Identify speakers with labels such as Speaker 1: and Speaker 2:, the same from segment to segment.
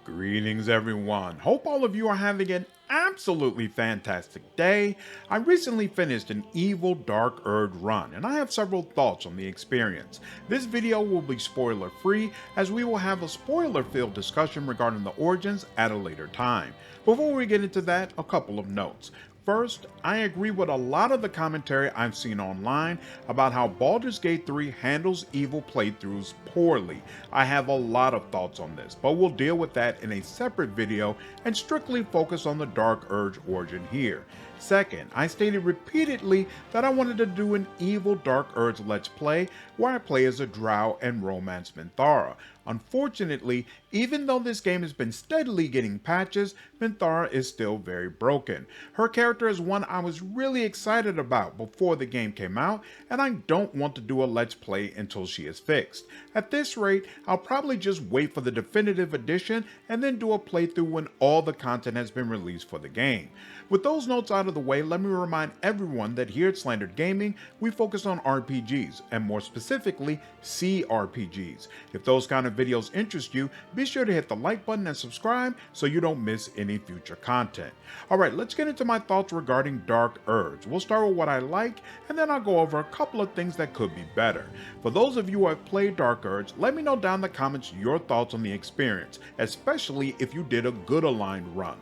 Speaker 1: Greetings, everyone. Hope all of you are having an absolutely fantastic day. I recently finished an Evil Dark Urge run, and I have several thoughts on the experience. This video will be spoiler free, as we will have a spoiler filled discussion regarding the origins at a later time. Before we get into that, a couple of notes. First, I agree with a lot of the commentary I've seen online about how Baldur's Gate 3 handles evil playthroughs poorly. I have a lot of thoughts on this, but we'll deal with that in a separate video and strictly focus on the Dark Urge origin here. Second, I stated repeatedly that I wanted to do an Evil Dark Urge Let's Play where I play as a drow and romance Minthara. Unfortunately, even though this game has been steadily getting patches, Minthara is still very broken. Her character is one I was really excited about before the game came out, and I don't want to do a Let's Play until she is fixed. At this rate, I'll probably just wait for the definitive edition and then do a playthrough when all the content has been released for the game. With those notes out of the way, let me remind everyone that here at Slandered Gaming, we focus on RPGs, and more specifically, CRPGs. If those kind of videos interest you, be sure to hit the like button and subscribe so you don't miss any future content. Alright, let's get into my thoughts regarding Dark Urge. We'll start with what I like, and then I'll go over a couple of things that could be better. For those of you who have played Dark Urge, let me know down in the comments your thoughts on the experience, especially if you did a good aligned run.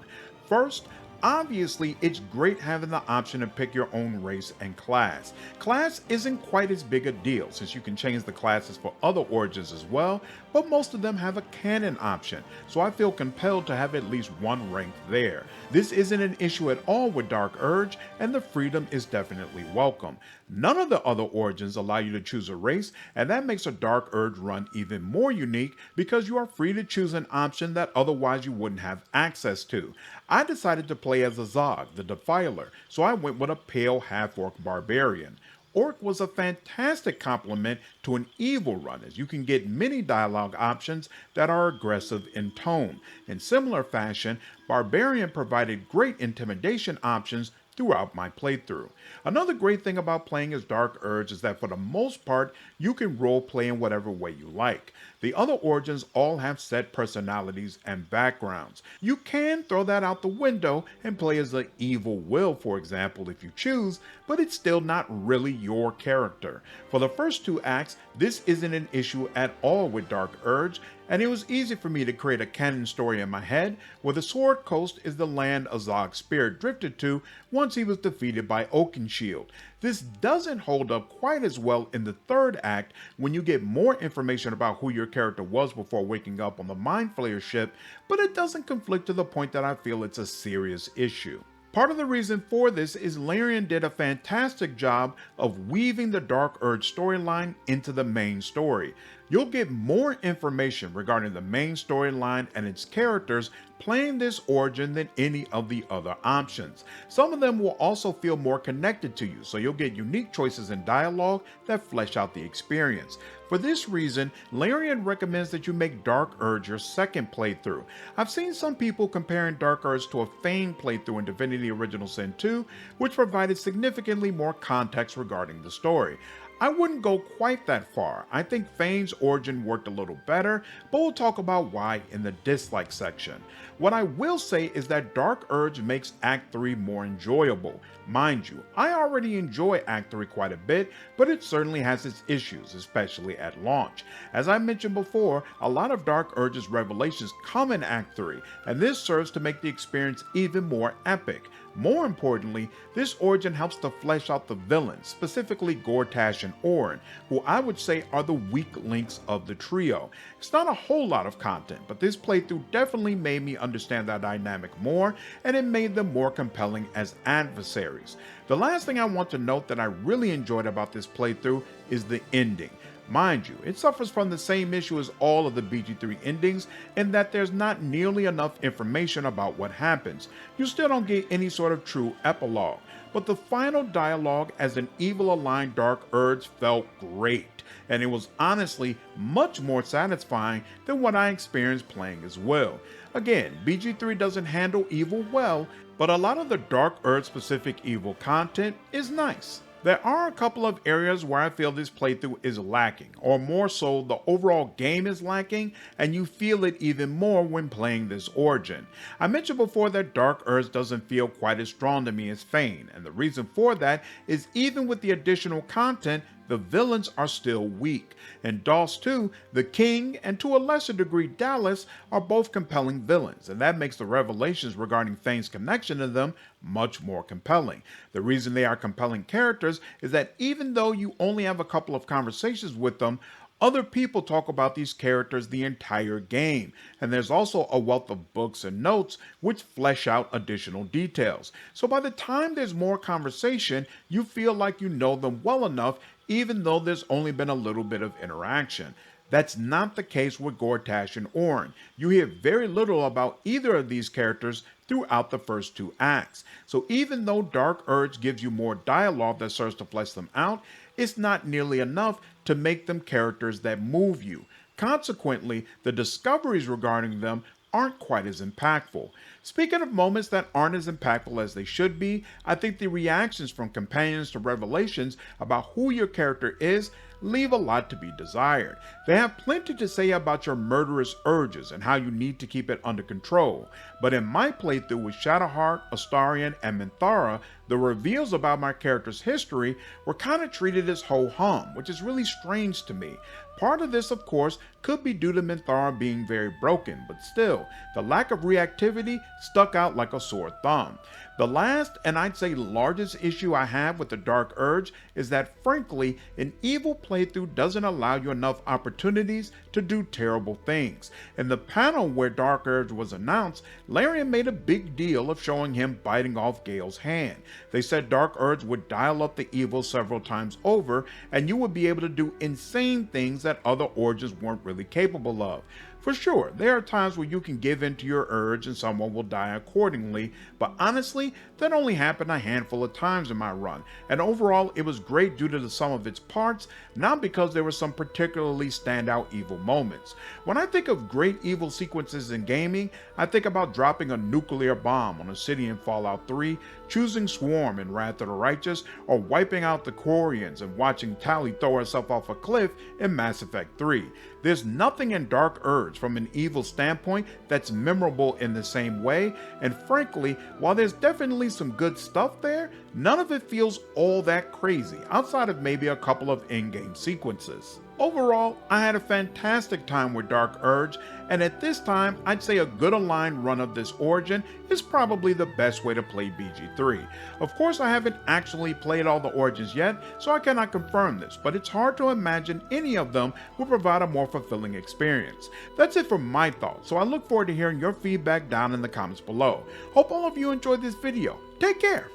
Speaker 1: First, obviously, it's great having the option to pick your own race and class. Class isn't quite as big a deal since you can change the classes for other origins as well, but most of them have a canon option, so I feel compelled to have at least one rank there. This isn't an issue at all with Dark Urge, and the freedom is definitely welcome. None of the other origins allow you to choose a race, and that makes a Dark Urge run even more unique because you are free to choose an option that otherwise you wouldn't have access to. I decided to play as a Zog, the Defiler, so I went with a pale half-orc barbarian. Orc was a fantastic complement to an evil run, as you can get many dialogue options that are aggressive in tone. In similar fashion, Barbarian provided great intimidation options throughout my playthrough. Another great thing about playing as Dark Urge is that for the most part, you can roleplay in whatever way you like. The other origins all have set personalities and backgrounds. You can throw that out the window and play as the Evil Will, for example, if you choose, but it's still not really your character. For the first two acts, this isn't an issue at all with Dark Urge, and it was easy for me to create a canon story in my head where the Sword Coast is the land Azog's spirit drifted to once he was defeated by Oakenshield. This doesn't hold up quite as well in the third act when you get more information about who your character was before waking up on the Mind Flayer ship, but it doesn't conflict to the point that I feel it's a serious issue. Part of the reason for this is Larian did a fantastic job of weaving the Dark Urge storyline into the main story. You'll get more information regarding the main storyline and its characters playing this origin than any of the other options. Some of them will also feel more connected to you, so you'll get unique choices in dialogue that flesh out the experience. For this reason, Larian recommends that you make Dark Urge your second playthrough. I've seen some people comparing Dark Urge to a feigned playthrough in Divinity Original Sin 2, which provided significantly more context regarding the story. I wouldn't go quite that far. I think Fane's origin worked a little better, but we'll talk about why in the dislike section. What I will say is that Dark Urge makes Act 3 more enjoyable. Mind you, I already enjoy Act 3 quite a bit, but it certainly has its issues, especially at launch. As I mentioned before, a lot of Dark Urge's revelations come in Act 3, and this serves to make the experience even more epic. More importantly, this origin helps to flesh out the villains, specifically Gortash and Orin, who I would say are the weak links of the trio. It's not a whole lot of content, but this playthrough definitely made me understand that dynamic more, and it made them more compelling as adversaries. The last thing I want to note that I really enjoyed about this playthrough is the ending. Mind you, it suffers from the same issue as all of the BG3 endings in that there's not nearly enough information about what happens. You still don't get any sort of true epilogue, but the final dialogue as an evil aligned Dark Urge felt great, and it was honestly much more satisfying than what I experienced playing as well. Again, BG3 doesn't handle evil well, but a lot of the Dark Urge specific evil content is nice. There are a couple of areas where I feel this playthrough is lacking, or more so the overall game is lacking, and you feel it even more when playing this Origin. I mentioned before that Dark Urge doesn't feel quite as strong to me as Fane, and the reason for that is even with the additional content, the villains are still weak. In DOS 2, the King, and to a lesser degree Dallas, are both compelling villains, and that makes the revelations regarding Fane's connection to them much more compelling. The reason they are compelling characters is that even though you only have a couple of conversations with them, other people talk about these characters the entire game, and there's also a wealth of books and notes which flesh out additional details. So by the time there's more conversation, you feel like you know them well enough even though there's only been a little bit of interaction. That's not the case with Gortash and Ornn. You hear very little about either of these characters throughout the first two acts. So even though Dark Urge gives you more dialogue that serves to flesh them out, it's not nearly enough to make them characters that move you. Consequently, the discoveries regarding them aren't quite as impactful. Speaking of moments that aren't as impactful as they should be, I think the reactions from companions to revelations about who your character is leave a lot to be desired. They have plenty to say about your murderous urges and how you need to keep it under control, but in my playthrough with Shadowheart, Astarion, and Minthara, the reveals about my character's history were kind of treated as ho-hum, which is really strange to me. Part of this, of course, could be due to Minthara being very broken, but still, the lack of reactivity stuck out like a sore thumb. The last, and I'd say largest issue I have with the Dark Urge is that frankly, an evil playthrough doesn't allow you enough opportunities to do terrible things. In the panel where Dark Urge was announced, Larian made a big deal of showing him biting off Gale's hand. They said Dark Urge would dial up the evil several times over, and you would be able to do insane things that other Origins weren't really capable of. For sure, there are times where you can give in to your urge and someone will die accordingly, but honestly, that only happened a handful of times in my run, and overall it was great due to the sum of its parts, not because there were some particularly standout evil moments. When I think of great evil sequences in gaming, I think about dropping a nuclear bomb on a city in Fallout 3, choosing Swarm in Wrath of the Righteous, or wiping out the Quarians and watching Tali throw herself off a cliff in Mass Effect 3. There's nothing in Dark Urge from an evil standpoint that's memorable in the same way, and frankly, while there's definitely some good stuff there, none of it feels all that crazy, outside of maybe a couple of in-game sequences. Overall, I had a fantastic time with Dark Urge, and at this time, I'd say a good aligned run of this Origin is probably the best way to play BG3. Of course, I haven't actually played all the Origins yet, so I cannot confirm this, but it's hard to imagine any of them will provide a more fulfilling experience. That's it for my thoughts, so I look forward to hearing your feedback down in the comments below. Hope all of you enjoyed this video. Take care!